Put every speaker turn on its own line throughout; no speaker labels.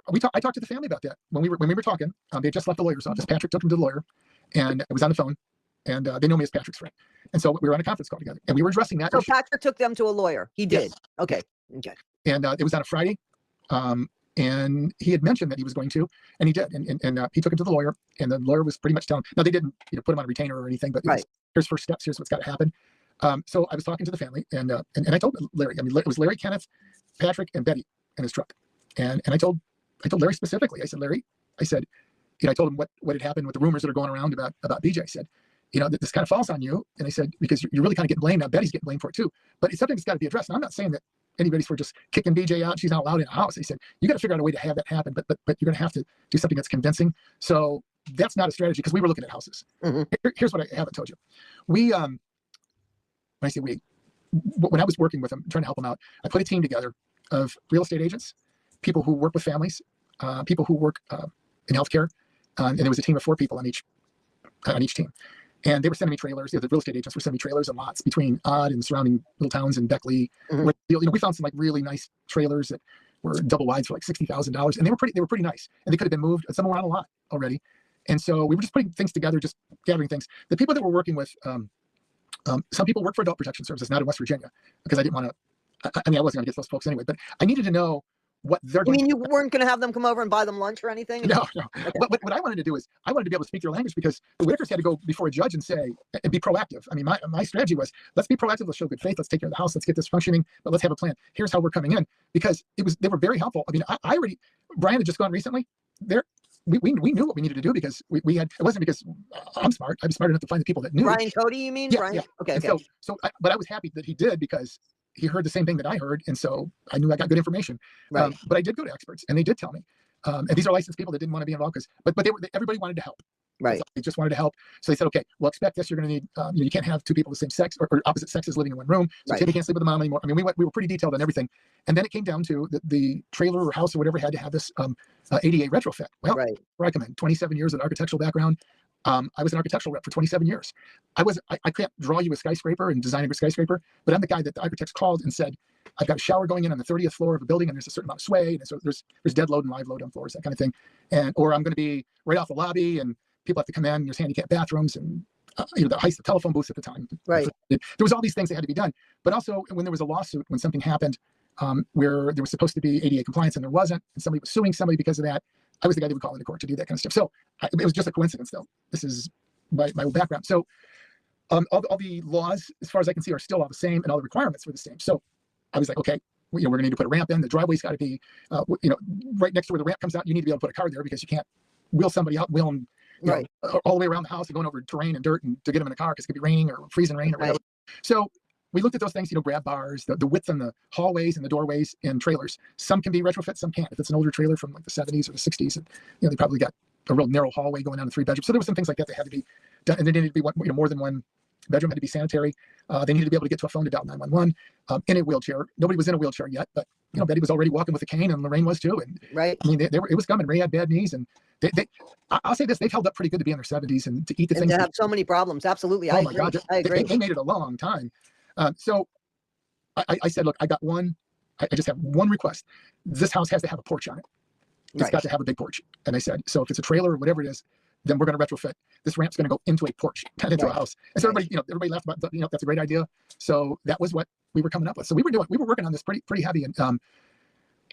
I talked to the family about that when we were talking. They had just left the lawyer's office. Patrick took him to the lawyer, and it was on the phone, and they know me as Patrick's friend. And so we were on a conference call together, and we were addressing that.
So
issue.
Patrick took them to a lawyer. He did.
Yes.
Okay.
And it was on a Friday, and he had mentioned that he was going to, and he did. And he took him to the lawyer, and the lawyer was pretty much telling him. Now they didn't put him on a retainer or anything, but here's first steps. Here's what's got to happen. So I was talking to the family, and I told Larry. I mean, it was Larry, Kenneth, Patrick, and Betty in his truck, and I told Larry specifically. I said, Larry, I said, I told him what had happened with the rumors that are going around about BJ. I said, that this kind of falls on you. And I said, because you're really kind of getting blamed now. Betty's getting blamed for it too. But it's something that's got to be addressed. And I'm not saying that anybody's for just kicking BJ out. She's not allowed in a house. I said, you got to figure out a way to have that happen. But you're going to have to do something that's convincing. So that's not a strategy, because we were looking at houses. Here's what I haven't told you. When I say we, when I was working with them, trying to help them out, I put a team together of real estate agents, people who work with families, people who work in healthcare, and there was a team of 4 people on each team. And they were sending me trailers. The real estate agents were sending me trailers and lots between Odd and surrounding little towns in Beckley. We found some like really nice trailers that were double wides for like $60,000, and they were pretty nice. And they could have been moved. Some were on a lot already. And so we were just putting things together, just gathering things. The people that we're working with, some people work for Adult Protection Services, not in West Virginia, because I didn't want to. I wasn't going to get those folks anyway. But I needed to know what they're doing.
You weren't going to have them come over and buy them lunch or anything?
No.
Okay.
What I wanted to do is I wanted to be able to speak their language, because the Whitakers had to go before a judge and say, and be proactive. I mean, my strategy was, let's be proactive. Let's show good faith. Let's take care of the house. Let's get this functioning, but let's have a plan. Here's how we're coming in, because they were very helpful. I mean, I already, Brian had just gone recently there. We knew what we needed to do, because we had, it wasn't because I'm smart. I was smart enough to find the people that knew.
Brian Toddie, you mean?
Yeah,
Brian?
Yeah.
Okay.
But I was happy that he did, because he heard the same thing that I heard. And so I knew I got good information.
Right.
But I did go to experts, and they did tell me. And these are licensed people that didn't want to be involved, but everybody wanted to help.
Right.
They just wanted to help. So they said, okay, well, expect this. You're going to need, you can't have 2 people of the same sex or opposite sexes living in one room. So Timmy can't sleep with the mom anymore. I mean, we were pretty detailed on everything. And then it came down to the trailer or house or whatever had to have this ADA retrofit. Well, where I come in, 27 years of architectural background. I was an architectural rep for 27 years. I can't draw you a skyscraper and design a skyscraper, but I'm the guy that the architects called and said, I've got a shower going in on the 30th floor of a building, and there's a certain amount of sway, and so there's dead load and live load on floors, that kind of thing. Or I'm going to be right off the lobby, and people have to come in, and there's handicapped bathrooms, and the height of the telephone booths at the time.
Right.
There was all these things that had to be done. But also, when there was a lawsuit, when something happened where there was supposed to be ADA compliance and there wasn't, and somebody was suing somebody because of that, I was the guy that would call into court to do that kind of stuff. So it was just a coincidence, though. This is my background. So all the laws, as far as I can see, are still all the same, and all the requirements were the same. So I was like, okay, we're going to need to put a ramp in. The driveway's got to be, right next to where the ramp comes out. You need to be able to put a car there, because you can't wheel somebody out, them all the way around the house and going over terrain and dirt and to get them in the car, because it could be raining or freezing rain or whatever. So we looked at those things, grab bars, the width in the hallways and the doorways in trailers. Some can be retrofit, some can't. If it's an older trailer from like the 70s or the 60s, they probably got a real narrow hallway going down to 3 bedrooms. So there were some things like that had to be done, and there needed to be more than one bedroom, had to be sanitary. They needed to be able to get to a phone to dial 911 in a wheelchair. Nobody was in a wheelchair yet, but Betty was already walking with a cane, and Lorraine was too. And I mean, it was coming. Ray had bad knees, and I'll say this: they've held up pretty good to be in their 70s and to eat the things.
They have so many problems. Absolutely,
I agree. They made it a long time. So I said, look, I got one. I just have one request. This house has to have a porch on it. It's got to have a big porch. And I said, so if it's a trailer or whatever it is, then we're going to retrofit. This ramp's going to go into a porch, not into a house. And so everybody laughed about, that's a great idea. So that was what we were coming up with. So we were working on this pretty heavy, and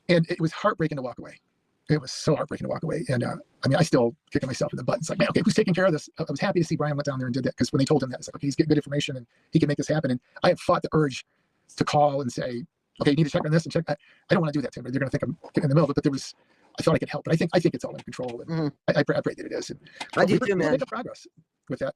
it was heartbreaking to walk away. It was so heartbreaking to walk away. And I mean, I still kicking myself in the butt. It's like, man, okay, who's taking care of this? I was happy to see Brian went down there and did that, because when they told him that, it's like, okay, he's getting good information and he can make this happen. And I have fought the urge to call and say, okay, you need to check on this and check. I don't want to do that to him. They're going to think I'm getting in the middle of it, but I thought I could help. But I think it's all in control. And I pray that it is. And
I do too, man.
We're making progress with that.